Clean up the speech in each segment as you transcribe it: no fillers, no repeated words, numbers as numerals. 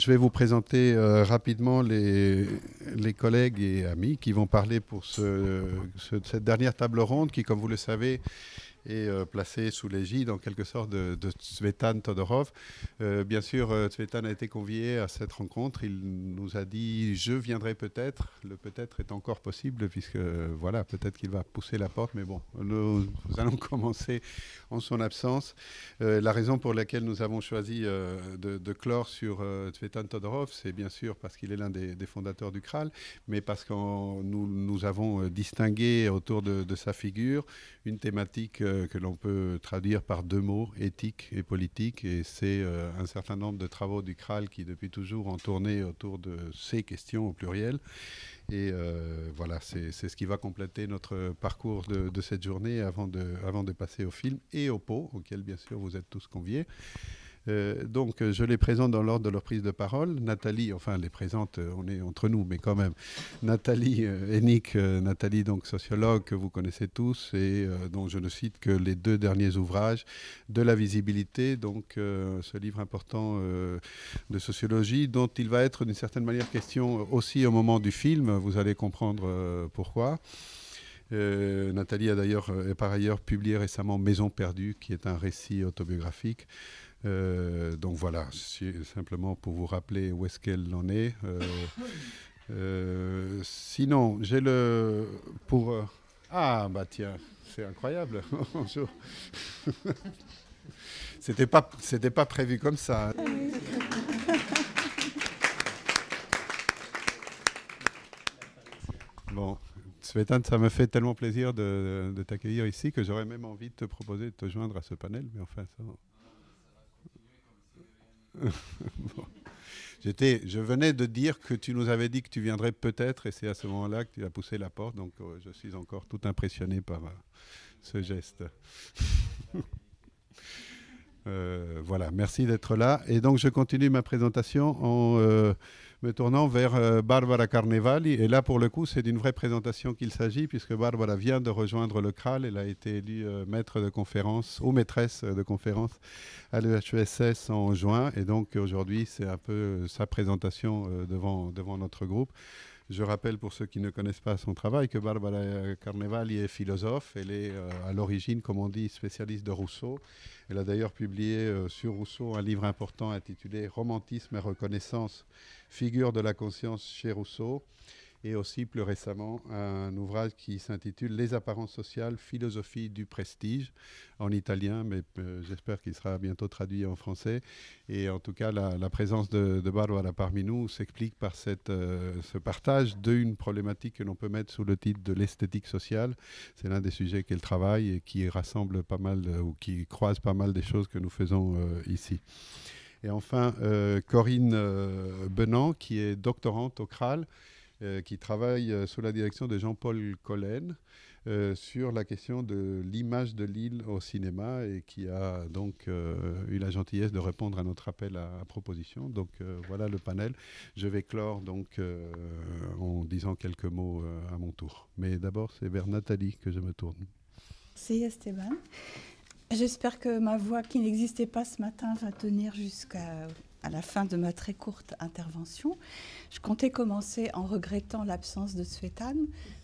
Je vais vous présenter rapidement les collègues et amis qui vont parler pour cette dernière table ronde qui, comme vous le savez, est placé sous l'égide en quelque sorte de Tsvetan Todorov. Bien sûr, Tsvetan a été convié à cette rencontre. Il nous a dit « je viendrai peut-être ». Le peut-être est encore possible puisque voilà, peut-être qu'il va pousser la porte, mais bon, nous allons commencer en son absence. La raison pour laquelle nous avons choisi de clore sur Tsvetan Todorov, c'est bien sûr parce qu'il est l'un des fondateurs du CRAL, mais parce que nous avons distingué autour de sa figure une thématique que l'on peut traduire par deux mots, éthique et politique. Et c'est un certain nombre de travaux du CRAL qui, depuis toujours, ont tourné autour de ces questions au pluriel. Et voilà, c'est ce qui va compléter notre parcours de cette journée avant de passer au film et au pot, auquel, bien sûr, vous êtes tous conviés. Donc, je les présente dans l'ordre de leur prise de parole. Nathalie, enfin, les présente, on est entre nous, mais quand même. Nathalie Hennig, Nathalie, donc sociologue que vous connaissez tous et dont je ne cite que les deux derniers ouvrages, De la visibilité, donc ce livre important de sociologie, dont il va être d'une certaine manière question aussi au moment du film. Vous allez comprendre pourquoi. Nathalie a d'ailleurs, par ailleurs, publié récemment Maison perdue, qui est un récit autobiographique. Donc voilà, simplement pour vous rappeler où est-ce qu'elle en est. Sinon, j'ai le... pour... ah, bah tiens, c'est incroyable. Bonjour. C'était pas prévu comme ça. Bon, Tsvetan, ça me fait tellement plaisir de t'accueillir ici que j'aurais même envie de te proposer de te joindre à ce panel, mais enfin, ça... Bon. Je venais de dire que tu nous avais dit que tu viendrais peut-être, et c'est à ce moment-là que tu as poussé la porte, donc je suis encore tout impressionné par ce geste. Voilà, merci d'être là. Et donc je continue ma présentation en me tournant vers Barbara Carnevali. Et là, pour le coup, c'est d'une vraie présentation qu'il s'agit, puisque Barbara vient de rejoindre le CRAL. Elle a été élue maître de conférence ou maîtresse de conférence à l'EHESS en juin. Et donc aujourd'hui, c'est un peu sa présentation devant notre groupe. Je rappelle pour ceux qui ne connaissent pas son travail que Barbara Carnevali est philosophe. Elle est à l'origine, comme on dit, spécialiste de Rousseau. Elle a d'ailleurs publié sur Rousseau un livre important intitulé « Romantisme et reconnaissance, figure de la conscience chez Rousseau ». Et aussi, plus récemment, un ouvrage qui s'intitule « Les apparences sociales, philosophie du prestige » en italien, mais j'espère qu'il sera bientôt traduit en français. Et en tout cas, la présence de Barbara parmi nous s'explique par ce partage d'une problématique que l'on peut mettre sous le titre de l'esthétique sociale. C'est l'un des sujets qu'elle travaille et qui rassemble pas mal, ou qui croise pas mal des choses que nous faisons ici. Et enfin, Corinne Benant, qui est doctorante au CRAL, qui travaille sous la direction de Jean-Paul Collen sur la question de l'image de l'île au cinéma et qui a donc eu la gentillesse de répondre à notre appel à proposition. Donc voilà le panel. Je vais clore donc en disant quelques mots à mon tour. Mais d'abord, c'est vers Nathalie que je me tourne. Merci Esteban. J'espère que ma voix qui n'existait pas ce matin va tenir jusqu'à la fin de ma très courte intervention. Je comptais commencer en regrettant l'absence de Tsvetan,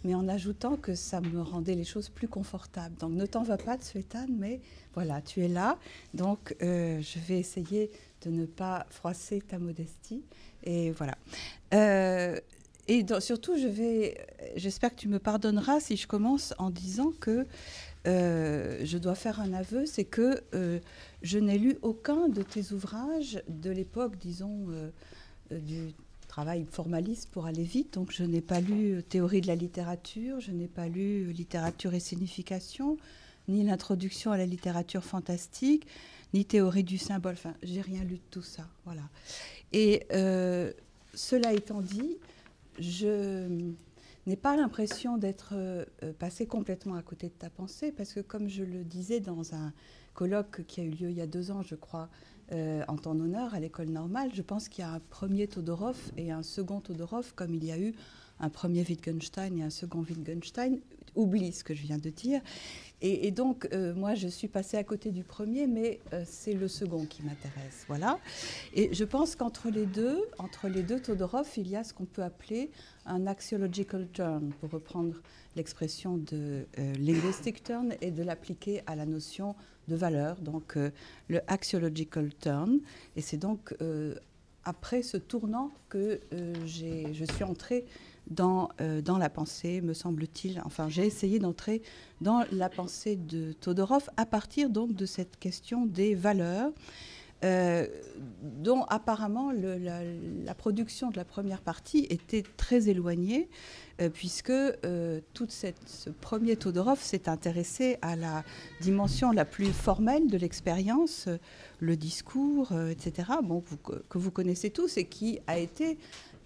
mais en ajoutant que ça me rendait les choses plus confortables. Donc ne t'en vas pas Tsvetan, mais voilà, tu es là. Donc je vais essayer de ne pas froisser ta modestie. Et voilà. Et surtout, j'espère que tu me pardonneras si je commence en disant que je dois faire un aveu, c'est que je n'ai lu aucun de tes ouvrages de l'époque, disons, du travail formaliste pour aller vite. Donc je n'ai pas lu Théorie de la littérature, je n'ai pas lu Littérature et signification, ni l'introduction à la littérature fantastique, ni Théorie du symbole. Enfin, j'ai rien lu de tout ça, voilà. Et cela étant dit, je n'ai pas l'impression d'être passé complètement à côté de ta pensée, parce que comme je le disais dans un colloque qui a eu lieu il y a 2 ans, je crois, en ton honneur, à l'école normale, je pense qu'il y a un premier Todorov et un second Todorov, comme il y a eu un premier Wittgenstein et un second Wittgenstein, oublie ce que je viens de dire. Et donc, moi, je suis passée à côté du premier, mais c'est le second qui m'intéresse. Voilà. Et je pense qu'entre les deux Todorov, il y a ce qu'on peut appeler un axiological turn, pour reprendre l'expression de linguistic turn, et de l'appliquer à la notion de valeur. Donc, le axiological turn. Et c'est donc après ce tournant que je suis entrée dans la pensée, me semble-t-il. Enfin, j'ai essayé d'entrer dans la pensée de Todorov à partir donc de cette question des valeurs, dont apparemment la production de la première partie était très éloignée, puisque ce premier Todorov s'est intéressé à la dimension la plus formelle de l'expérience, le discours, etc., bon, que vous connaissez tous et qui a été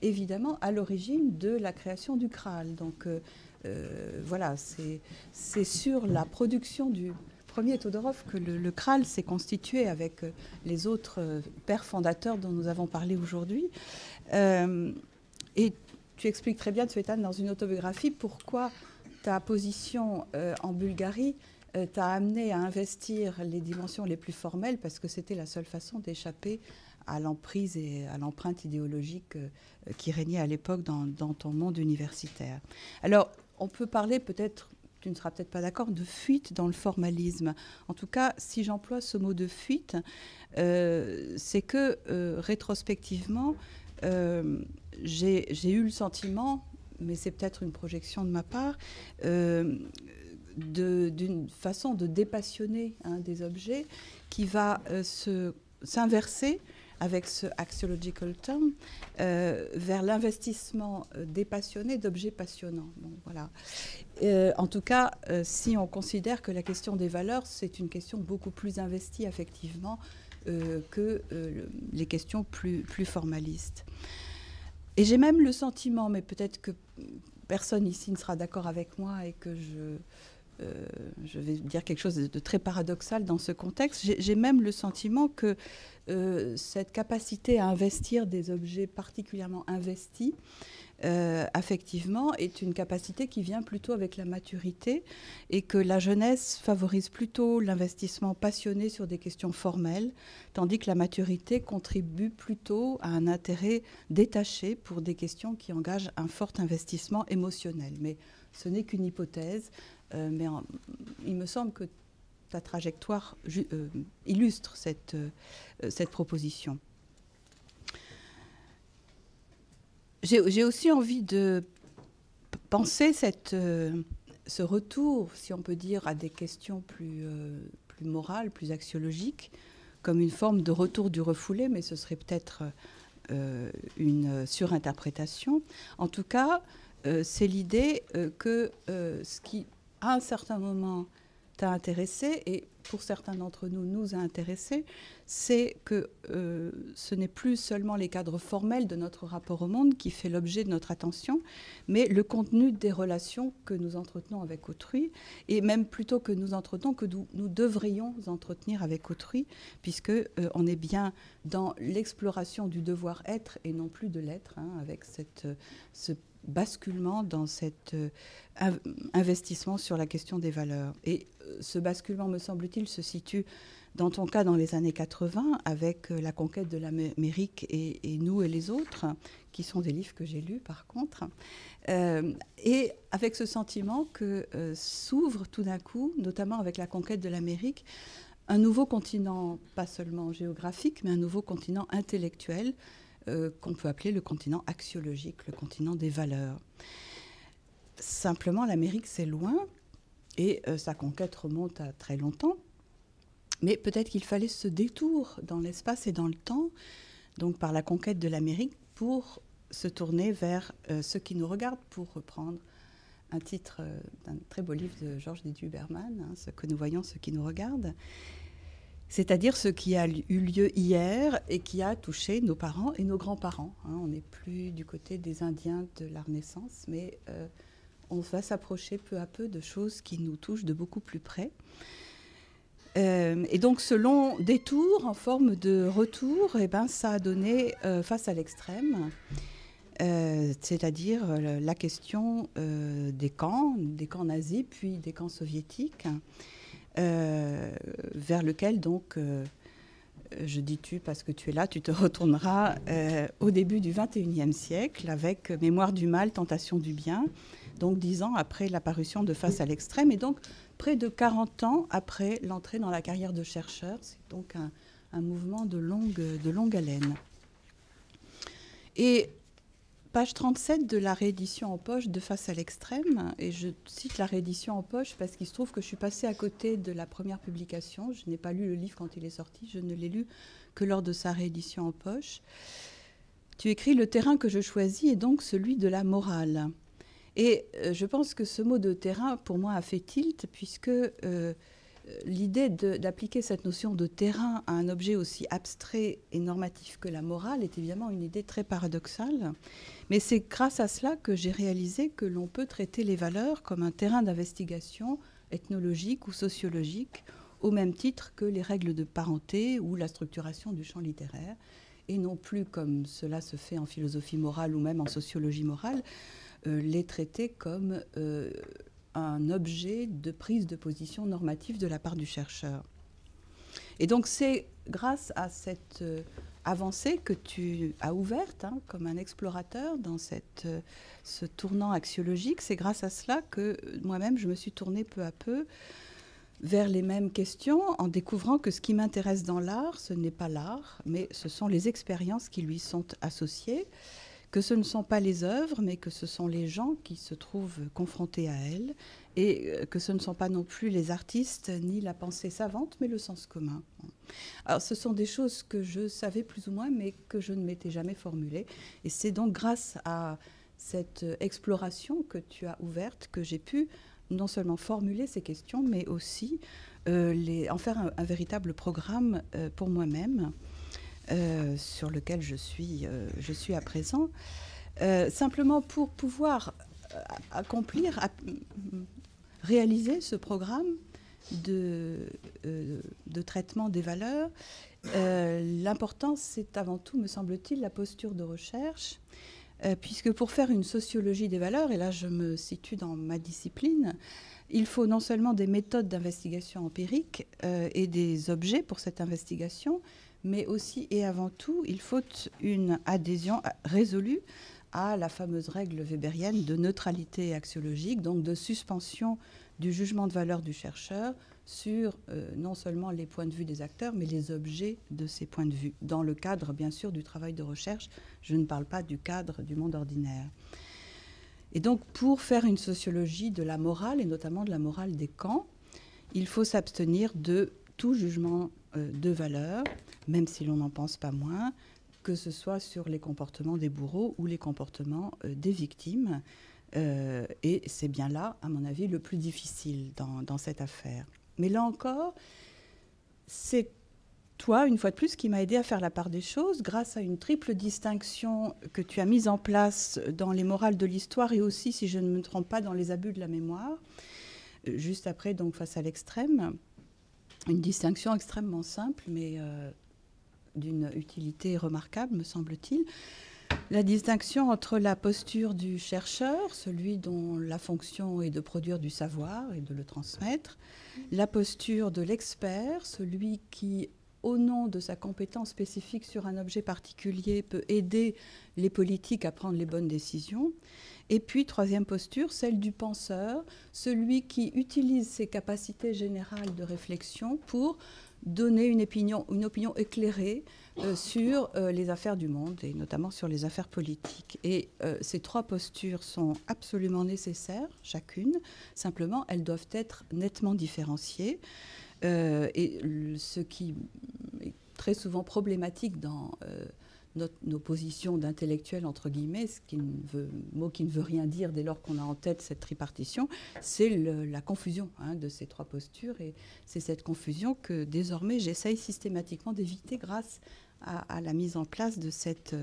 évidemment à l'origine de la création du Kraal. Donc voilà, c'est sur la production du premier Todorov que le Kraal s'est constitué avec les autres pères fondateurs dont nous avons parlé aujourd'hui. Et tu expliques très bien, Tsvetan, dans une autobiographie, pourquoi ta position en Bulgarie t'a amené à investir les dimensions les plus formelles, parce que c'était la seule façon d'échapper à l'emprise et à l'empreinte idéologique qui régnait à l'époque dans ton monde universitaire. Alors, on peut parler peut-être, tu ne seras peut-être pas d'accord, de fuite dans le formalisme. En tout cas, si j'emploie ce mot de fuite, c'est que rétrospectivement, j'ai eu le sentiment, mais c'est peut-être une projection de ma part, d'une façon de dépassionner des objets qui va s'inverser avec ce axiological term, vers l'investissement dépassionné d'objets passionnants. Bon, voilà. En tout cas, si on considère que la question des valeurs, c'est une question beaucoup plus investie affectivement que les questions plus formalistes. Et j'ai même le sentiment, mais peut-être que personne ici ne sera d'accord avec moi et que je vais dire quelque chose de très paradoxal dans ce contexte, j'ai même le sentiment que cette capacité à investir des objets particulièrement investis affectivement est une capacité qui vient plutôt avec la maturité, et que la jeunesse favorise plutôt l'investissement passionné sur des questions formelles, tandis que la maturité contribue plutôt à un intérêt détaché pour des questions qui engagent un fort investissement émotionnel. Mais ce n'est qu'une hypothèse, mais il me semble que ta trajectoire illustre cette proposition. J'ai aussi envie de penser ce retour, si on peut dire, à des questions plus morales, plus axiologiques, comme une forme de retour du refoulé, mais ce serait peut-être une surinterprétation. En tout cas, c'est l'idée que ce qui, à un certain moment, t'a intéressé, et pour certains d'entre nous, nous a intéressés, c'est que ce n'est plus seulement les cadres formels de notre rapport au monde qui fait l'objet de notre attention, mais le contenu des relations que nous entretenons avec autrui, et même plutôt que nous entretenons, que nous devrions entretenir avec autrui, puisque on est bien dans l'exploration du devoir-être et non plus de l'être, avec ce basculement dans cet investissement sur la question des valeurs. Et ce basculement, me semble-t-il, se situe, dans ton cas, dans les années 80, avec La conquête de l'Amérique et Nous et les autres, qui sont des livres que j'ai lus, par contre, et avec ce sentiment que s'ouvre tout d'un coup, notamment avec La conquête de l'Amérique, un nouveau continent, pas seulement géographique, mais un nouveau continent intellectuel, qu'on peut appeler le continent axiologique, le continent des valeurs. Simplement, l'Amérique, c'est loin, et sa conquête remonte à très longtemps, mais peut-être qu'il fallait ce détour dans l'espace et dans le temps, donc par la conquête de l'Amérique, pour se tourner vers ce qui nous regarde, pour reprendre un titre d'un très beau livre de Georges Dédues-Huberman, Ce que nous voyons, ce qui nous regarde, c'est-à-dire ce qui a eu lieu hier et qui a touché nos parents et nos grands-parents. On n'est plus du côté des Indiens de la Renaissance, mais on va s'approcher peu à peu de choses qui nous touchent de beaucoup plus près. Et donc ce long détour en forme de retour, ça a donné, face à l'extrême, c'est-à-dire la question des camps nazis, puis des camps soviétiques, vers lequel donc, je dis tu parce que tu es là, tu te retourneras au début du XXIe siècle avec Mémoire du mal, tentation du bien, donc 10 ans après l'apparition de Face à l'extrême, et donc près de 40 ans après l'entrée dans la carrière de chercheur. C'est donc un mouvement de longue haleine. Et page 37 de la réédition en poche de Face à l'extrême, et je cite la réédition en poche parce qu'il se trouve que je suis passée à côté de la première publication. Je n'ai pas lu le livre quand il est sorti, je ne l'ai lu que lors de sa réédition en poche. Tu écris « Le terrain que je choisis est donc celui de la morale ». Et je pense que ce mot de terrain, pour moi, a fait tilt, puisque l'idée d'appliquer cette notion de terrain à un objet aussi abstrait et normatif que la morale est évidemment une idée très paradoxale. Mais c'est grâce à cela que j'ai réalisé que l'on peut traiter les valeurs comme un terrain d'investigation ethnologique ou sociologique, au même titre que les règles de parenté ou la structuration du champ littéraire, et non plus comme cela se fait en philosophie morale ou même en sociologie morale, les traiter comme un objet de prise de position normative de la part du chercheur. Et donc c'est grâce à cette avancée que tu as ouverte comme un explorateur dans ce tournant axiologique, c'est grâce à cela que moi-même je me suis tournée peu à peu vers les mêmes questions en découvrant que ce qui m'intéresse dans l'art, ce n'est pas l'art, mais ce sont les expériences qui lui sont associées, que ce ne sont pas les œuvres, mais que ce sont les gens qui se trouvent confrontés à elles, et que ce ne sont pas non plus les artistes, ni la pensée savante, mais le sens commun. Alors, ce sont des choses que je savais plus ou moins, mais que je ne m'étais jamais formulées. Et c'est donc grâce à cette exploration que tu as ouverte que j'ai pu non seulement formuler ces questions, mais aussi en faire un véritable programme pour moi-même. Sur lequel je suis à présent, simplement pour pouvoir réaliser ce programme de traitement des valeurs. L'important, c'est avant tout, me semble-t-il, la posture de recherche, puisque pour faire une sociologie des valeurs, et là je me situe dans ma discipline, il faut non seulement des méthodes d'investigation empirique et des objets pour cette investigation, mais aussi et avant tout, il faut une adhésion résolue à la fameuse règle weberienne de neutralité axiologique, donc de suspension du jugement de valeur du chercheur sur non seulement les points de vue des acteurs, mais les objets de ces points de vue. Dans le cadre, bien sûr, du travail de recherche, je ne parle pas du cadre du monde ordinaire. Et donc, pour faire une sociologie de la morale, et notamment de la morale des camps, il faut s'abstenir de tout jugement de valeur, même si l'on n'en pense pas moins, que ce soit sur les comportements des bourreaux ou les comportements des victimes. Et c'est bien là, à mon avis, le plus difficile dans cette affaire. Mais là encore, c'est toi, une fois de plus, qui m'a aidé à faire la part des choses grâce à une triple distinction que tu as mise en place dans les morales de l'histoire et aussi, si je ne me trompe pas, dans les abus de la mémoire, juste après, donc face à l'extrême. Une distinction extrêmement simple, mais d'une utilité remarquable, me semble-t-il. La distinction entre la posture du chercheur, celui dont la fonction est de produire du savoir et de le transmettre, la posture de l'expert, celui qui, au nom de sa compétence spécifique sur un objet particulier, peut aider les politiques à prendre les bonnes décisions. Et puis, troisième posture, celle du penseur, celui qui utilise ses capacités générales de réflexion pour donner une opinion éclairée sur les affaires du monde, et notamment sur les affaires politiques. Et ces trois postures sont absolument nécessaires, chacune. Simplement, elles doivent être nettement différenciées. Et ce qui est très souvent problématique dans nos positions d'intellectuels, entre guillemets, mot qui ne veut rien dire dès lors qu'on a en tête cette tripartition, c'est la confusion de ces trois postures. Et c'est cette confusion que désormais j'essaye systématiquement d'éviter grâce à la mise en place de cette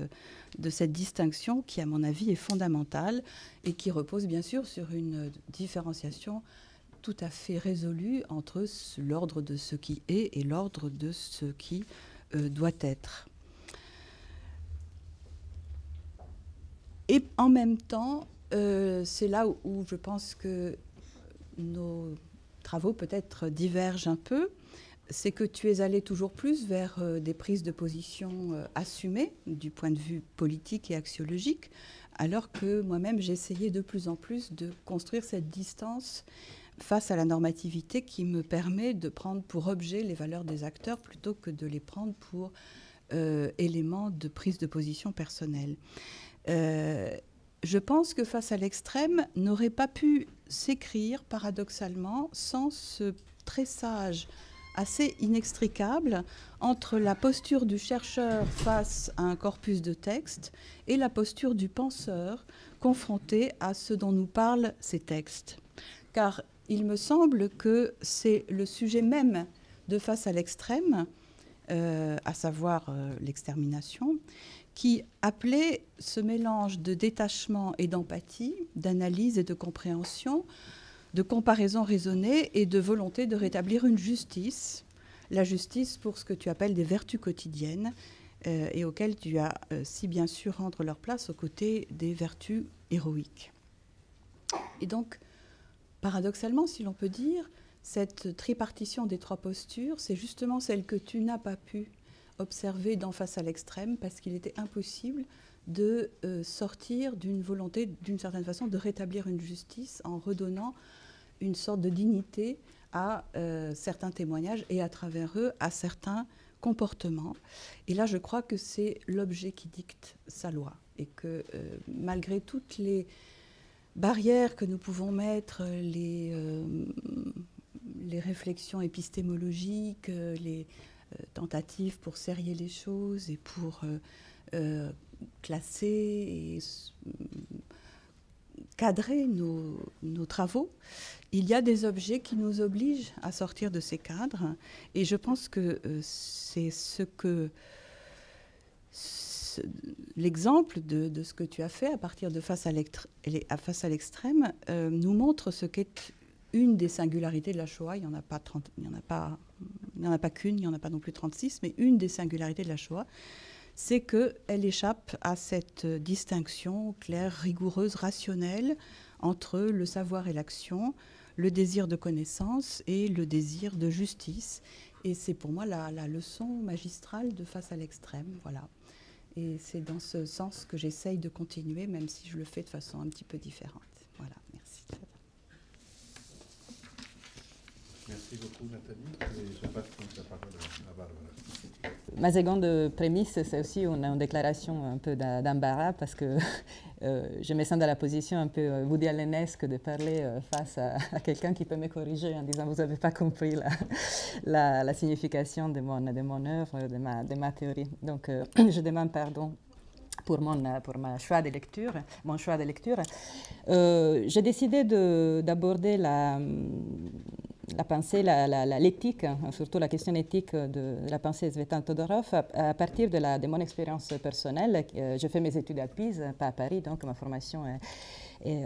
distinction qui, à mon avis, est fondamentale et qui repose bien sûr sur une différenciation tout à fait résolue entre l'ordre de ce qui est et l'ordre de ce qui doit être. Et en même temps, c'est là où je pense que nos travaux peut-être divergent un peu, c'est que tu es allé toujours plus vers des prises de position assumées du point de vue politique et axiologique, alors que moi-même j'essayais de plus en plus de construire cette distance face à la normativité qui me permet de prendre pour objet les valeurs des acteurs plutôt que de les prendre pour éléments de prise de position personnelle. Je pense que Face à l'extrême n'aurait pas pu s'écrire paradoxalement sans ce tressage assez inextricable entre la posture du chercheur face à un corpus de textes et la posture du penseur confronté à ce dont nous parlent ces textes. Car il me semble que c'est le sujet même de Face à l'extrême, à savoir l'extermination, qui appelait ce mélange de détachement et d'empathie, d'analyse et de compréhension, de comparaison raisonnée et de volonté de rétablir une justice, la justice pour ce que tu appelles des vertus quotidiennes et auxquelles tu as si bien su rendre leur place aux côtés des vertus héroïques. Et donc, paradoxalement, si l'on peut dire, cette tripartition des trois postures, c'est justement celle que tu n'as pas pu observer dans Face à l'extrême, parce qu'il était impossible de sortir d'une volonté, d'une certaine façon, de rétablir une justice en redonnant une sorte de dignité à certains témoignages et à travers eux à certains comportements. Et là, je crois que c'est l'objet qui dicte sa loi et que malgré toutes les barrières que nous pouvons mettre, les réflexions épistémologiques, les tentatives pour serrer les choses et pour classer et cadrer nos travaux, il y a des objets qui nous obligent à sortir de ces cadres. Et je pense que c'est ce que l'exemple de ce que tu as fait à partir de Face à l'extrême nous montre ce qu'est une des singularités de la Shoah. Il n'y en a pas qu'une, il n'y en a pas non plus 36, mais une des singularités de la Shoah, c'est qu'elle échappe à cette distinction claire, rigoureuse, rationnelle entre le savoir et l'action, le désir de connaissance et le désir de justice. Et c'est pour moi la leçon magistrale de Face à l'extrême. Voilà. Et c'est dans ce sens que j'essaye de continuer, même si je le fais de façon un petit peu différente. Voilà, merci. Merci beaucoup, Nathalie. Et je passe la parole à Barbara. Ma seconde prémisse, c'est aussi une déclaration un peu d'embarras parce que je me sens dans la position un peu Woody Allenesque de parler face à quelqu'un qui peut me corriger en disant « vous n'avez pas compris la signification de mon œuvre, de ma théorie ». Donc, je demande pardon pour mon choix de lecture. J'ai décidé d'aborder la pensée, l'éthique, surtout la question éthique de la pensée Tzvetan Todorov, à partir de mon expérience personnelle. J'ai fait mes études à Pise, pas à Paris, donc ma formation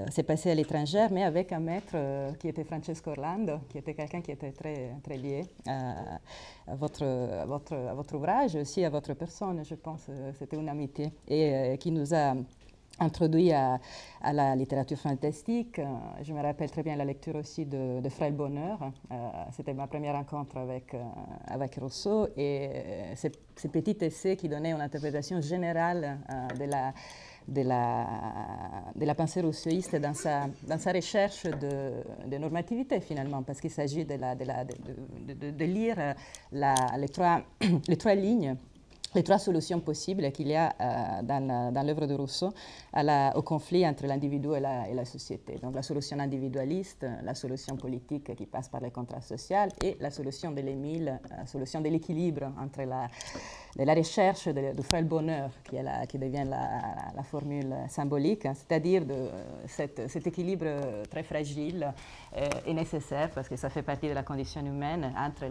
s'est passée à l'étranger, mais avec un maître qui était Francesco Orlando, qui était quelqu'un qui était très, très lié à votre ouvrage, aussi à votre personne, je pense. C'était une amitié, et qui nous a introduit à la littérature fantastique. Je me rappelle très bien la lecture aussi de Frère Bonheur. C'était ma première rencontre avec Rousseau, et ces petits essais qui donnaient une interprétation générale de la pensée rousseauiste dans sa recherche de normativité, finalement, parce qu'il s'agit de lire les trois lignes, les trois solutions possibles qu'il y a dans l'œuvre de Rousseau au conflit entre l'individu et la société. Donc la solution individualiste, la solution politique qui passe par le contrat social, et la solution de l'Émile, la solution de l'équilibre entre la recherche du frère bonheur, qui devient la formule symbolique, c'est-à-dire cet équilibre très fragile et nécessaire, parce que ça fait partie de la condition humaine, entre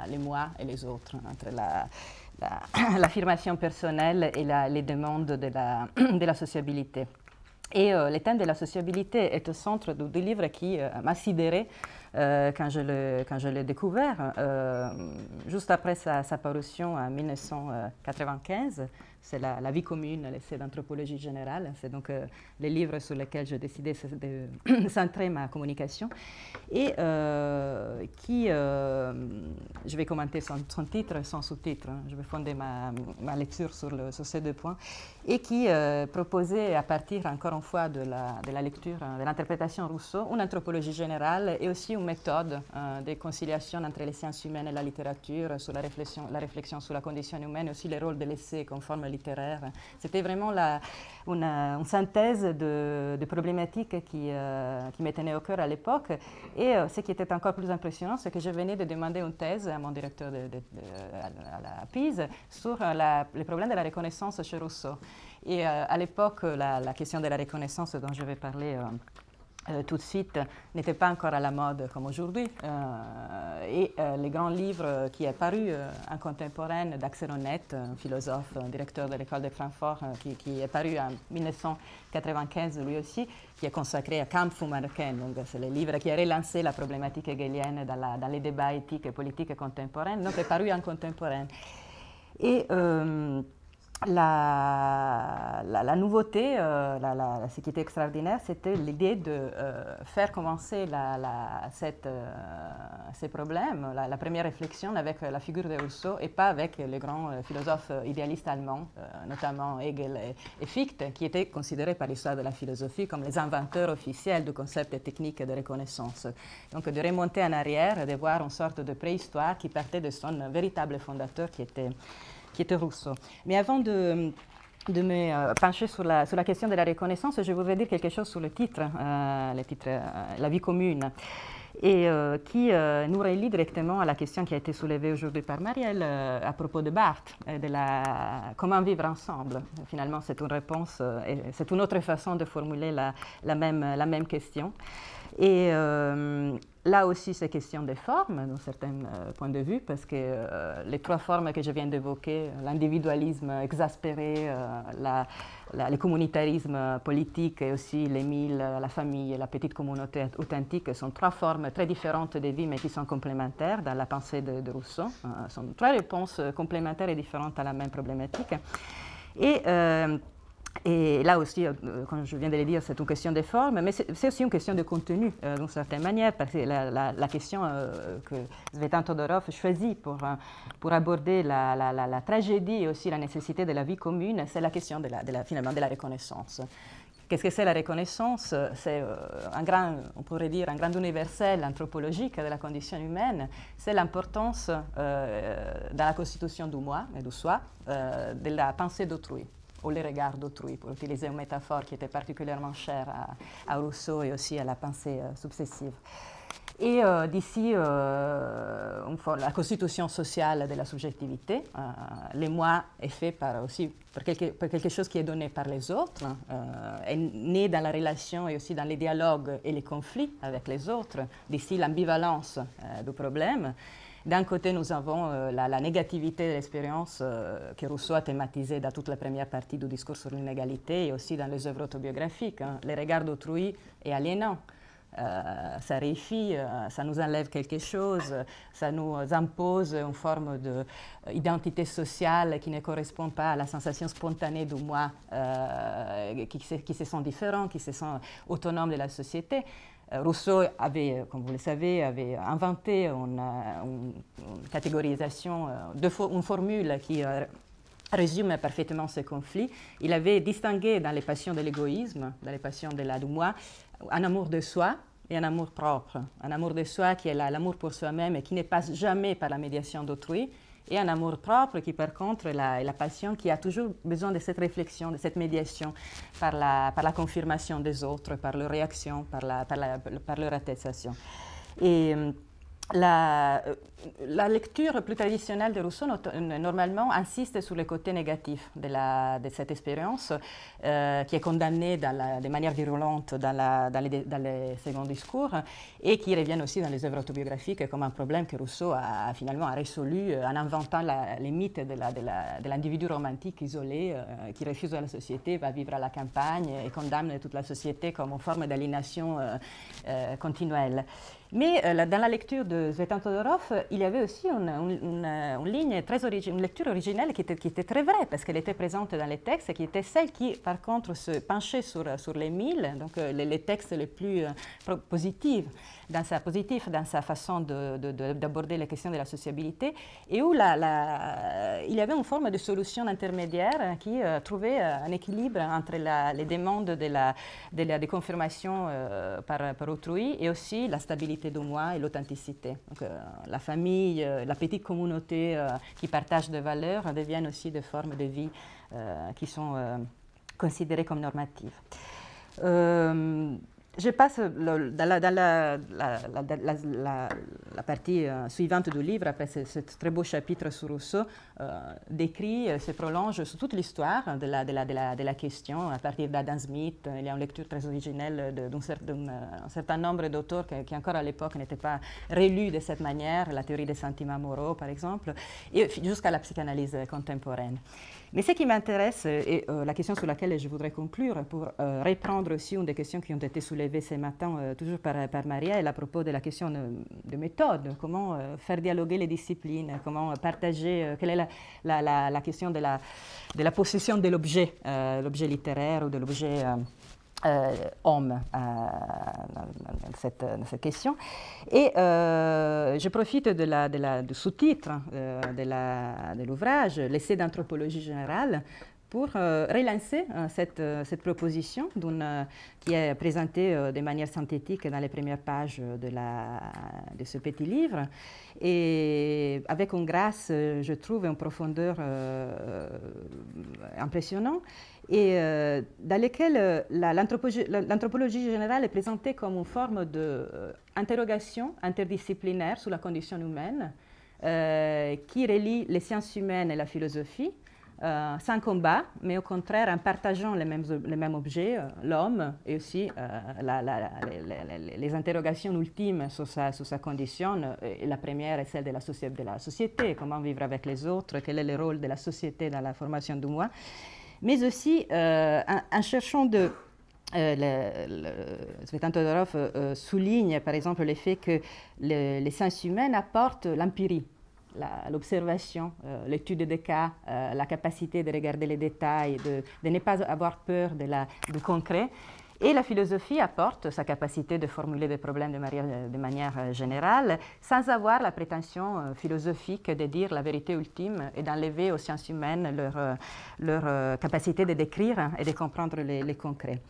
les moi et les autres, entre l'affirmation personnelle et les demandes de la sociabilité. Et le thème de la sociabilité est au centre du livre qui m'a sidéré quand je l'ai découvert, juste après sa parution en 1995. C'est la vie commune, l'essai d'anthropologie générale. C'est donc les livres sur lesquels j'ai décidé de centrer ma communication. Et qui, je vais commenter son titre et son sous-titre. Je vais fonder ma lecture sur ces 2 points. Et qui proposait, à partir, encore une fois, de la lecture, de l'interprétation Rousseau, une anthropologie générale et aussi une méthode de conciliation entre les sciences humaines et la littérature, sur la réflexion sur la condition humaine, et aussi le rôle de l'essai comme forme littéraire. C'était vraiment une synthèse de problématiques qui me tenaient au cœur à l'époque. Et ce qui était encore plus impressionnant, c'est que je venais de demander une thèse à mon directeur à la PISE sur les problèmes de la reconnaissance chez Rousseau. Et à l'époque, la question de la reconnaissance dont je vais parler tout de suite n'était pas encore à la mode comme aujourd'hui. Et les grands livres qui est paru en contemporain d'Axel Honneth, un philosophe, un directeur de l'école de Francfort, qui est paru en 1995 lui aussi, qui est consacré à Kampf um Anerkennung. Donc c'est le livre qui a relancé la problématique hegelienne dans les débats éthiques et politiques contemporains, donc est paru en contemporain. Et la nouveauté, ce qui était extraordinaire, c'était l'idée de faire commencer ces problèmes, la première réflexion avec la figure de Rousseau et pas avec les grands philosophes idéalistes allemands, notamment Hegel et Fichte, qui étaient considérés par l'histoire de la philosophie comme les inventeurs officiels du concept et technique de reconnaissance. Donc de remonter en arrière, de voir une sorte de préhistoire qui partait de son véritable fondateur qui était Rousseau. Mais avant de me pencher sur la question de la reconnaissance, je voudrais dire quelque chose sur le titre La vie commune, et qui nous relie directement à la question qui a été soulevée aujourd'hui par Marielle à propos de Barthes, de comment vivre ensemble. Finalement, c'est une réponse, c'est une autre façon de formuler la même question. Et là aussi, c'est question des formes, d'un certain point de vue, parce que les 3 formes que je viens d'évoquer, l'individualisme exaspéré, le communautarisme politique et aussi l'Émile, la famille et la petite communauté authentique sont 3 formes très différentes de vie, mais qui sont complémentaires dans la pensée de Rousseau. Sont 3 réponses complémentaires et différentes à la même problématique. Et là aussi, comme je viens de le dire, c'est une question de forme, mais c'est aussi une question de contenu, d'une certaine manière, parce que la question que Tzvetan Todorov choisit pour aborder la tragédie et aussi la nécessité de la vie commune, c'est la question finalement de la reconnaissance. Qu'est-ce que c'est la reconnaissance? C'est on pourrait dire, un grand universel anthropologique de la condition humaine. C'est l'importance dans la constitution du moi et du soi de la pensée d'autrui, ou les regards d'autrui, pour utiliser une métaphore qui était particulièrement chère à Rousseau et aussi à la pensée successive. Et d'ici, la constitution sociale de la subjectivité, le moi est fait par quelque chose qui est donné par les autres, est né dans la relation et aussi dans les dialogues et les conflits avec les autres, d'ici l'ambivalence du problème. D'un côté, nous avons la négativité de l'expérience que Rousseau a thématisée dans toute la première partie du discours sur l'inégalité et aussi dans les œuvres autobiographiques. Les regards d'autrui est aliénant. Ça réifie, ça nous enlève quelque chose, ça nous impose une forme d'identité sociale qui ne correspond pas à la sensation spontanée du moi, qui se sent différent, qui se sent autonome de la société. Rousseau avait, comme vous le savez, avait inventé une catégorisation, une formule qui résume parfaitement ce conflit. Il avait distingué dans les passions de l'égoïsme, dans les passions du moi, un amour de soi et un amour propre. Un amour de soi qui est l'amour pour soi-même et qui ne passe jamais par la médiation d'autrui, et un amour propre qui, par contre, est la passion qui a toujours besoin de cette réflexion, de cette médiation par la confirmation des autres, par leur réaction, par leur attestation. Et la lecture plus traditionnelle de Rousseau normalement insiste sur le côté négatif de cette expérience qui est condamnée de manière virulente dans les seconds discours et qui revient aussi dans les œuvres autobiographiques comme un problème que Rousseau a finalement résolu en inventant les mythes de l'individu romantique isolé qui refuse de la société, va vivre à la campagne et condamne toute la société comme une forme d'aliénation continuelle. Mais dans la lecture de Tzvetan Todorov, il y avait aussi une ligne une lecture originelle qui était très vraie, parce qu'elle était présente dans les textes, et qui était celle qui, par contre, se penchait sur les milles, donc les textes les plus positifs dans sa façon d'aborder les questions de la sociabilité, et où il y avait une forme de solution intermédiaire qui trouvait un équilibre entre les demandes des confirmations par autrui et aussi la stabilité de moi et l'authenticité. Donc, la famille, la petite communauté qui partage des valeurs deviennent aussi des formes de vie qui sont considérées comme normatives. Je passe dans la partie suivante du livre, après ce très beau chapitre sur Rousseau, décrit, se prolonge sur toute l'histoire de la question, à partir d'Adam Smith. Il y a une lecture très originelle d'un certain nombre d'auteurs qui encore à l'époque n'étaient pas relus de cette manière, la théorie des sentiments moraux par exemple, et jusqu'à la psychanalyse contemporaine. Mais ce qui m'intéresse, et la question sur laquelle je voudrais conclure, pour reprendre aussi une des questions qui ont été soulevées ce matin, toujours par Maria, est à propos de la question de méthode, comment faire dialoguer les disciplines, comment partager, quelle est la question de la possession de l'objet, l'objet littéraire ou de l'objet homme dans cette question. Et je profite du sous-titre de l'ouvrage, l'essai d'anthropologie générale, pour relancer cette proposition qui est présentée de manière synthétique dans les premières pages de ce petit livre, et avec une grâce, je trouve, une profondeur impressionnante, et dans lesquelles l'anthropologie générale est présentée comme une forme d'interrogation interdisciplinaire sur la condition humaine qui relie les sciences humaines et la philosophie, sans combat, mais au contraire en partageant les mêmes objets, l'homme, et aussi les interrogations ultimes sur sa condition. Et la première est celle de la société, comment vivre avec les autres, quel est le rôle de la société dans la formation du moi, mais aussi en cherchant Tzvetan Todorov souligne par exemple le fait que les sciences humaines apportent l'empirie, l'observation, l'étude des cas, la capacité de regarder les détails, de ne pas avoir peur du concret. Et la philosophie apporte sa capacité de formuler des problèmes de manière générale, sans avoir la prétention philosophique de dire la vérité ultime et d'enlever aux sciences humaines leur capacité de décrire et de comprendre les concrets.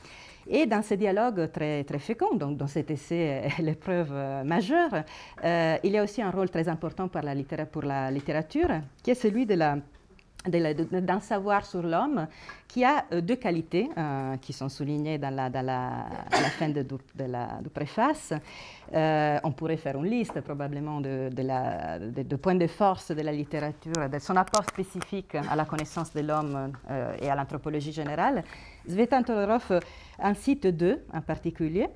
Et dans ce dialogue très, très fécond, donc dans cet essai l'épreuve majeure, il y a aussi un rôle très important pour la littérature, qui est celui d'un savoir sur l'homme qui a deux qualités qui sont soulignées à la fin de préface. On pourrait faire une liste probablement de points de force de la littérature, de son apport spécifique à la connaissance de l'homme et à l'anthropologie générale. Tzvetan Todorov en cite deux en particulier.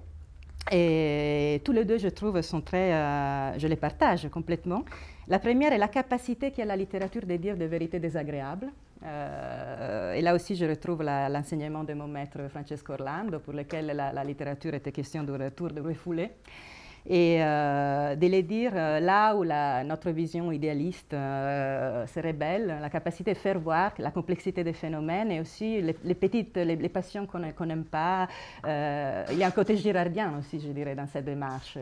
Et tous les deux, je trouve, sont je les partage complètement. La première est la capacité qu'a la littérature de dire des vérités désagréables. Et là aussi, je retrouve l'enseignement de mon maître Francesco Orlando, pour lequel la littérature était question de retour, de refoulé. Et de les dire là où notre vision idéaliste se rebelle, la capacité de faire voir la complexité des phénomènes et aussi les passions qu'on n'aime pas. Il y a un côté girardien aussi, je dirais, dans cette démarche,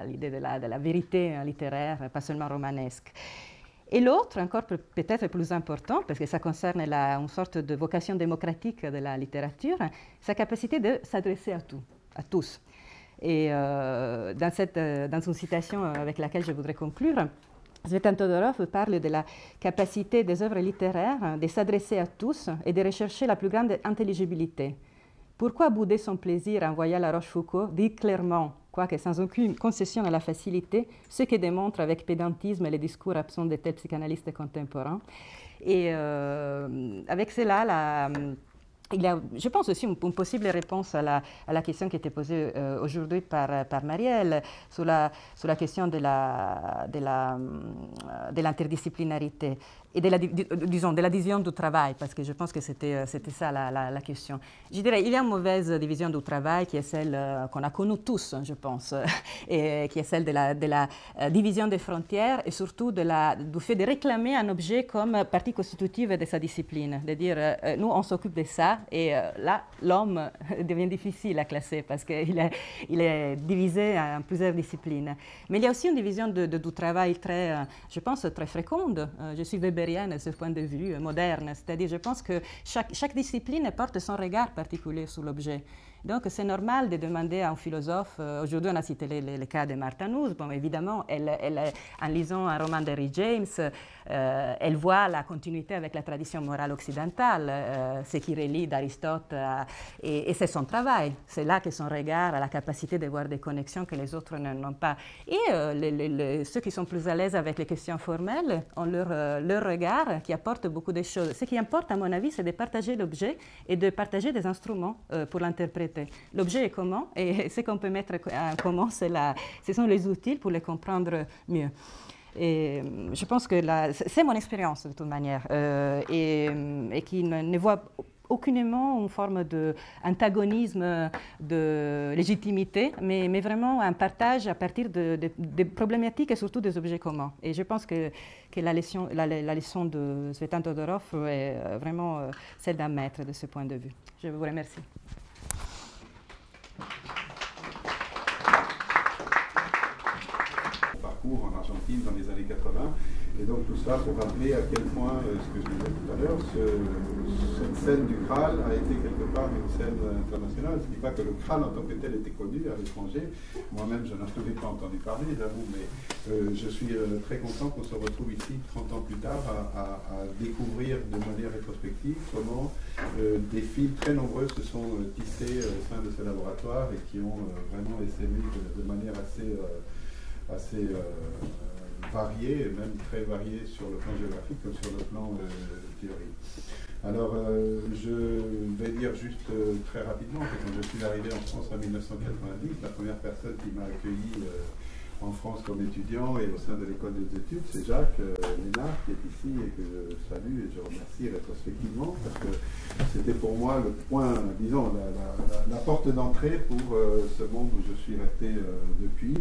l'idée de la vérité littéraire, pas seulement romanesque. Et l'autre, encore peut-être plus important, parce que ça concerne une sorte de vocation démocratique de la littérature, sa capacité de s'adresser à tous. Et dans une citation avec laquelle je voudrais conclure, Tzvetan Todorov parle de la capacité des œuvres littéraires de s'adresser à tous et de rechercher la plus grande intelligibilité. Pourquoi bouder son plaisir en voyant La Rochefoucauld dire clairement quoique sans aucune concession à la facilité, ce que démontrent avec pédantisme les discours absents de tels psychanalystes contemporains. Et avec cela, il y a, je pense aussi, une possible réponse à la question qui était posée aujourd'hui par Marielle sur la question de l'interdisciplinarité et de la division du travail, parce que je pense que c'était ça la question. Je dirais il y a une mauvaise division du travail qui est celle qu'on a connue tous, je pense, et qui est celle de la division des frontières et surtout du fait de réclamer un objet comme partie constitutive de sa discipline, de dire nous on s'occupe de ça et là l'homme devient difficile à classer parce qu'il est divisé en plusieurs disciplines. Mais il y a aussi une division du travail je pense, très féconde. Je suis weberienne de ce point de vue, moderne, c'est-à-dire je pense que chaque discipline porte son regard particulier sur l'objet. Donc c'est normal de demander à un philosophe, aujourd'hui on a cité le cas de Martha Nuss, bon, évidemment, en lisant un roman d'Henry James, elle voit la continuité avec la tradition morale occidentale, ce qui relie d'Aristote, et c'est son travail, c'est là que son regard a la capacité de voir des connexions que les autres n'ont pas. Et ceux qui sont plus à l'aise avec les questions formelles ont leur regard qui apporte beaucoup de choses. Ce qui importe, à mon avis, c'est de partager l'objet et de partager des instruments pour l'interpréter. L'objet est commun et ce qu'on peut mettre en commun, ce sont les outils pour les comprendre mieux. Et je pense que c'est mon expérience de toute manière et qui ne voit aucunement une forme d'antagonisme, de légitimité, mais vraiment un partage à partir de problématiques et surtout des objets communs. Et je pense que la leçon de Tsvetan Todorov est vraiment celle d'un maître de ce point de vue. Je vous remercie. Parcours en Argentine dans les années 80. Et donc tout ça pour rappeler à quel point, ce que je disais tout à l'heure, cette scène du Kral a été quelque part une scène internationale. Je ne dis pas que le Kral en tant que tel était connu à l'étranger. Moi-même, je n'en avais pas entendu parler, j'avoue, mais je suis très content qu'on se retrouve ici 30 ans plus tard à découvrir de manière rétrospective comment des fils très nombreux se sont tissés au sein de ce laboratoire et qui ont vraiment essaimé de manière assez variés, et même très variés sur le plan géographique comme sur le plan théorique. Alors, je vais dire juste très rapidement que quand je suis arrivé en France en 1990, la première personne qui m'a accueilli en France comme étudiant et au sein de l'école des études, c'est Jacques Lénard qui est ici et que je salue et je remercie rétrospectivement parce que c'était pour moi le point, disons, la porte d'entrée pour ce monde où je suis resté depuis.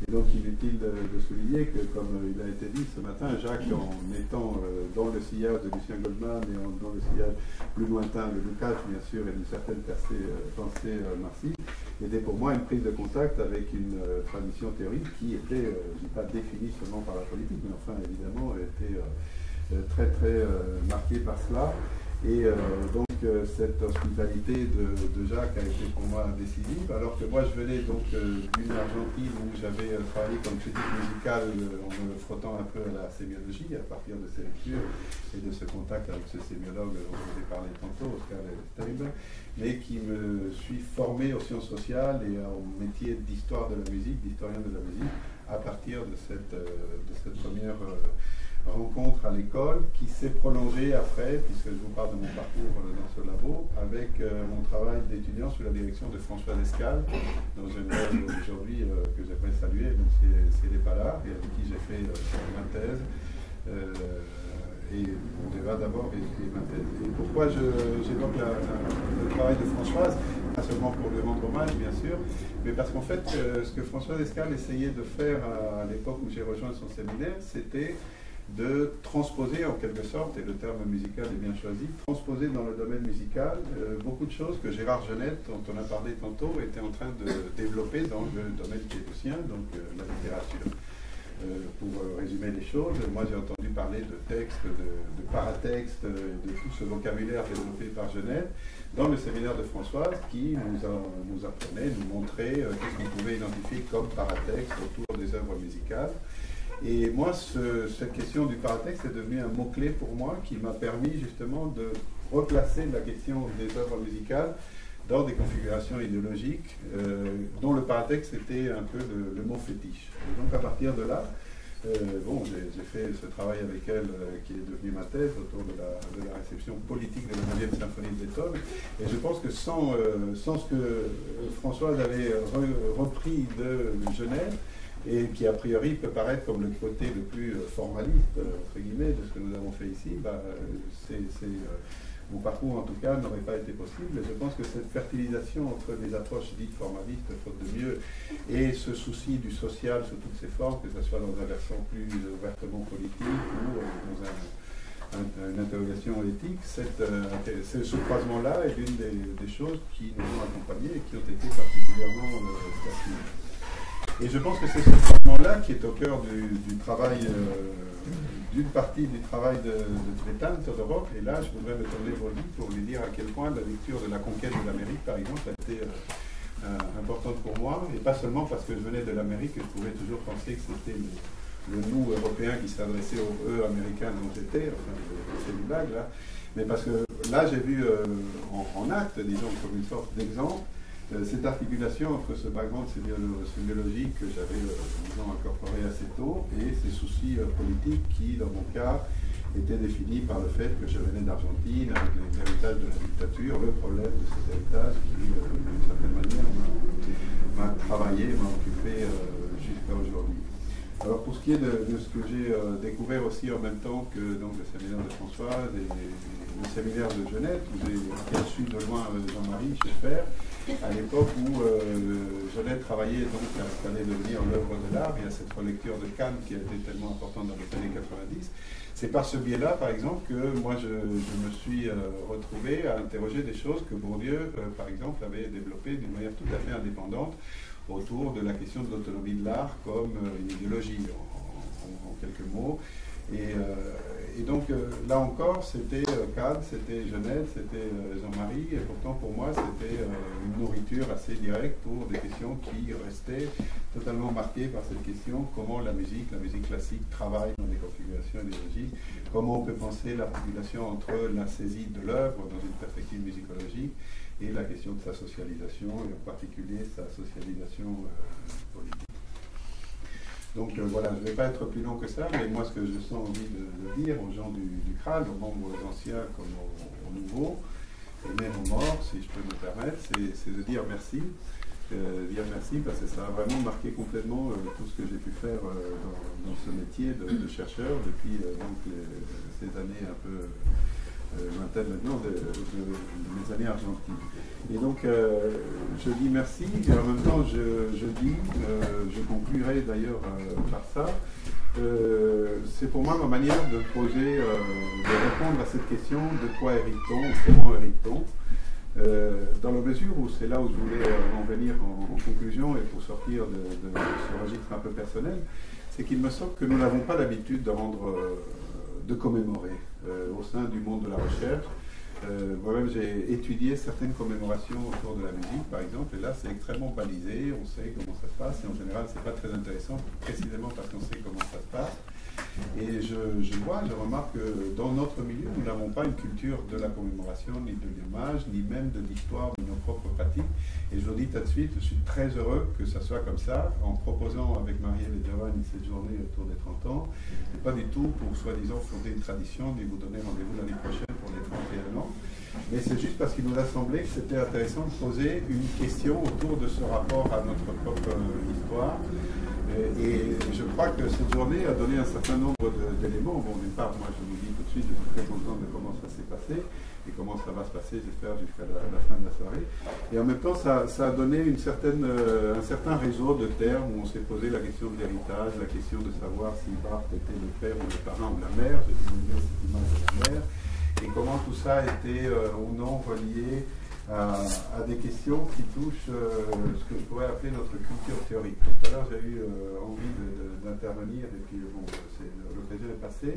Et donc inutile de souligner que, comme il a été dit ce matin, Jacques, en étant dans le sillage de Lucien Goldman et dans le sillage plus lointain de Lukács, bien sûr, et d'une certaine pensée marxiste, était pour moi une prise de contact avec une tradition théorique qui était, je ne dis pas définie seulement par la politique, mais enfin évidemment était très très marquée par cela. Et donc cette hospitalité de Jacques a été pour moi décisive, alors que moi je venais donc d'une Argentine où j'avais travaillé comme critique musicale en me frottant un peu à la sémiologie à partir de ces lectures et de ce contact avec ce sémiologue dont je vous ai parlé tantôt, Oscar Esteban, mais qui me suis formé aux sciences sociales et au métier d'histoire de la musique, d'historien de la musique, à partir de cette première rencontre à l'école qui s'est prolongée après, puisque je vous parle de mon parcours dans ce labo, avec mon travail d'étudiant sous la direction de François Descales, dont j'aimerais aujourd'hui que j'aimerais saluer, même si elle n'est pas là, et avec qui j'ai fait ma thèse. Et on verra d'abord ma thèse. Et pourquoi j'évoque le travail de Françoise, pas seulement pour lui rendre hommage, bien sûr, mais parce qu'en fait, ce que François Descales essayait de faire à l'époque où j'ai rejoint son séminaire, c'était de transposer en quelque sorte, et le terme musical est bien choisi, transposer dans le domaine musical beaucoup de choses que Gérard Genette, dont on a parlé tantôt, était en train de développer dans le domaine qui est le sien, donc la littérature. Pour résumer les choses, moi j'ai entendu parler de textes, de paratextes, de tout ce vocabulaire développé par Genette dans le séminaire de Françoise qui nous apprenait, nous montrait qu'est-ce qu'on pouvait identifier comme paratexte autour des œuvres musicales. Et moi, cette question du paratexte est devenue un mot-clé pour moi qui m'a permis justement de replacer la question des œuvres musicales dans des configurations idéologiques dont le paratexte était un peu le mot fétiche. Et donc à partir de là, bon, j'ai fait ce travail avec elle qui est devenu ma thèse autour de la réception politique de la 9e symphonie de Beethoven. Et je pense que sans ce que Françoise avait repris de Genève, et qui a priori peut paraître comme le côté le plus formaliste, entre guillemets, de ce que nous avons fait ici, mon parcours en tout cas n'aurait pas été possible. Et je pense que cette fertilisation entre des approches dites formalistes, faute de mieux, et ce souci du social sous toutes ses formes, que ce soit dans un versant plus ouvertement politique ou dans une interrogation éthique, ce croisement-là est l'une des choses qui nous ont accompagnés et qui ont été particulièrement pertinentes. Et je pense que c'est ce croisement-là qui est au cœur du travail, d'une partie du travail de Tsvetan Todorov. Et là, je voudrais me tourner vers lui pour lui dire à quel point la lecture de La Conquête de l'Amérique, par exemple, a été importante pour moi. Et pas seulement parce que je venais de l'Amérique et je pouvais toujours penser que c'était le nous européen qui s'adressait aux eux américains dont j'étais, enfin, c'est une blague là. Mais parce que là, j'ai vu en acte, disons, comme une sorte d'exemple, cette articulation entre ce background sémiologique que j'avais, disons, incorporé assez tôt et ces soucis politiques qui, dans mon cas, étaient définis par le fait que je venais d'Argentine avec l'héritage de la dictature, le problème de cet héritage qui, d'une certaine manière, m'a travaillé, m'a occupé jusqu'à aujourd'hui. Alors pour ce qui est de ce que j'ai découvert aussi en même temps que donc, le séminaire de Françoise et le séminaire de Genève, où j'ai su de loin Jean-Marie Schaeffer, à l'époque où Genève travaillait donc à ce qu'allait devenir l'œuvre de l'art, et à cette relecture de Kant qui a été tellement importante dans les années 90. C'est par ce biais-là, par exemple, que moi je me suis retrouvé à interroger des choses que Bourdieu, par exemple, avait développées d'une manière tout à fait indépendante autour de la question de l'autonomie de l'art comme une idéologie, en quelques mots. Et donc, là encore, c'était Kant, c'était Genève, c'était Jean-Marie, et pourtant, pour moi, c'était une nourriture assez directe pour des questions qui restaient totalement marquées par cette question, comment la musique classique travaille dans des configurations idéologiques, comment on peut penser l'articulation entre la saisie de l'œuvre dans une perspective musicologique et la question de sa socialisation, et en particulier sa socialisation politique. Donc voilà, je ne vais pas être plus long que ça, mais moi ce que je sens envie de dire aux gens du CRAL, aux membres anciens comme aux nouveaux, et même aux morts, si je peux me permettre, c'est de dire merci. Dire merci parce que ça a vraiment marqué complètement tout ce que j'ai pu faire dans ce métier de chercheur depuis donc ces années un peu lointaines maintenant de mes années argentines. Et donc je dis merci et en même temps je conclurai d'ailleurs par ça. C'est pour moi ma manière de poser, de répondre à cette question de quoi hérite-t-on, comment hérite-t-on, dans la mesure où c'est là où je voulais en venir en conclusion et pour sortir de ce registre un peu personnel, c'est qu'il me semble que nous n'avons pas l'habitude de commémorer au sein du monde de la recherche. Moi-même, j'ai étudié certaines commémorations autour de la musique, par exemple, et là, c'est extrêmement balisé, on sait comment ça se passe, et en général, c'est pas très intéressant, précisément parce qu'on sait comment ça se passe. Et je remarque que dans notre milieu, nous n'avons pas une culture de la commémoration, ni de l'image, ni même de l'histoire de nos propres pratiques. Et je vous dis tout de suite, je suis très heureux que ça soit comme ça, en proposant avec Marielle et Giovanni cette journée autour des 30 ans, et pas du tout pour soi-disant fonder une tradition, ni vous donner rendez-vous l'année prochaine pour les 31 ans. Mais c'est juste parce qu'il nous a semblé que c'était intéressant de poser une question autour de ce rapport à notre propre histoire. Et je crois que cette journée a donné un certain nombre d'éléments. Bon, d'une part, moi je vous dis tout de suite, je suis très content de comment ça s'est passé et comment ça va se passer, j'espère, jusqu'à la fin de la soirée. Et en même temps, ça a donné un certain réseau de termes où on s'est posé la question de l'héritage, la question de savoir si Barthes était le père ou le parrain ou la mère, j'ai dénommé cette image de la mère, et comment tout ça était ou non relié à des questions qui touchent ce que je pourrais appeler notre culture théorique. Tout à l'heure, j'ai eu envie d'intervenir et puis bon, l'occasion est passée.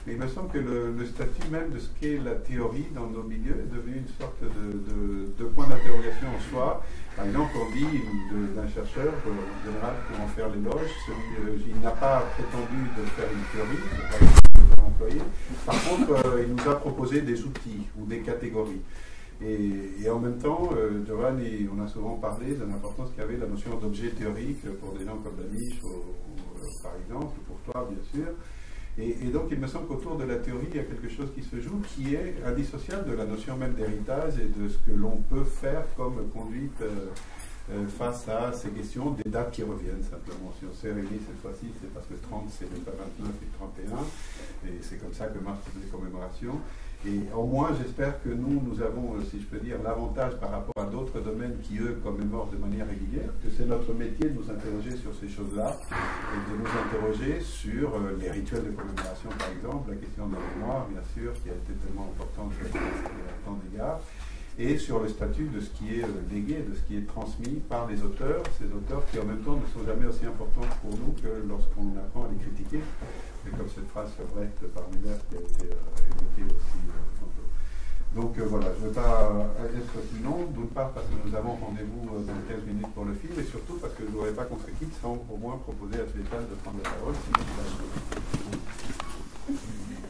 Mais il me semble que le statut même de ce qu'est la théorie dans nos milieux est devenu une sorte de point d'interrogation en soi. Par exemple, on dit d'un chercheur, en général, pour en faire l'éloge, il n'a pas prétendu de faire une théorie, c'est pas ce qu'il a employé. Par contre, il nous a proposé des outils ou des catégories. Et en même temps, Giovanni, on a souvent parlé de l'importance qu'il y avait de la notion d'objet théorique pour des gens comme Danish, par exemple, pour toi, bien sûr. Et donc, il me semble qu'autour de la théorie, il y a quelque chose qui se joue qui est indissociable de la notion même d'héritage et de ce que l'on peut faire comme conduite face à ces questions, des dates qui reviennent simplement. Si on s'est réunis cette fois-ci, c'est parce que 30, c'est le 29 et 31, et c'est comme ça que marchent toutes les commémorations. Et au moins, j'espère que nous avons, si je peux dire, l'avantage par rapport à d'autres domaines qui, eux, commémorent de manière régulière, que c'est notre métier de nous interroger sur ces choses-là, et de nous interroger sur les rituels de commémoration, par exemple, la question de la mémoire, bien sûr, qui a été tellement importante à tant d'égards, et sur le statut de ce qui est légué, de ce qui est transmis par les auteurs, ces auteurs qui en même temps ne sont jamais aussi importants pour nous que lorsqu'on apprend à les critiquer. Et comme cette phrase sur Brecht par Müller qui a été évoquée aussi tantôt. Donc voilà, je ne veux pas être plus long, d'une part parce que nous avons rendez-vous dans 15 minutes pour le film, et surtout parce que je ne voudrais pas qu'on se quitte sans au moins proposer à tous les tables de prendre la parole.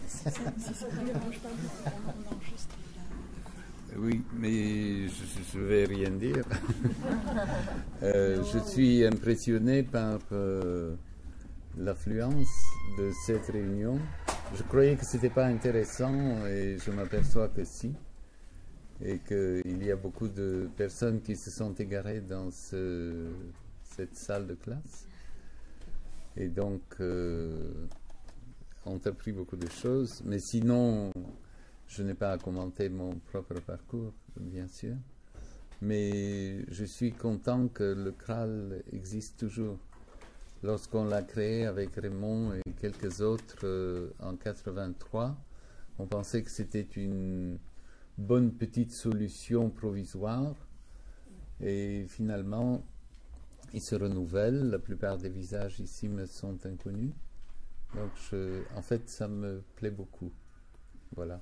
Si ça ne dérange pas, on enregistre. Oui, mais je ne vais rien dire. Je suis impressionné par l'affluence de cette réunion. Je croyais que ce n'était pas intéressant et je m'aperçois que si. Et qu'il y a beaucoup de personnes qui se sont égarées dans cette salle de classe. Et donc, on a appris beaucoup de choses. Mais sinon, je n'ai pas à commenter mon propre parcours, bien sûr, mais je suis content que le CRAL existe toujours. Lorsqu'on l'a créé avec Raymond et quelques autres en 83, on pensait que c'était une bonne petite solution provisoire et finalement, il se renouvelle. La plupart des visages ici me sont inconnus. Donc, en fait, ça me plaît beaucoup. Voilà.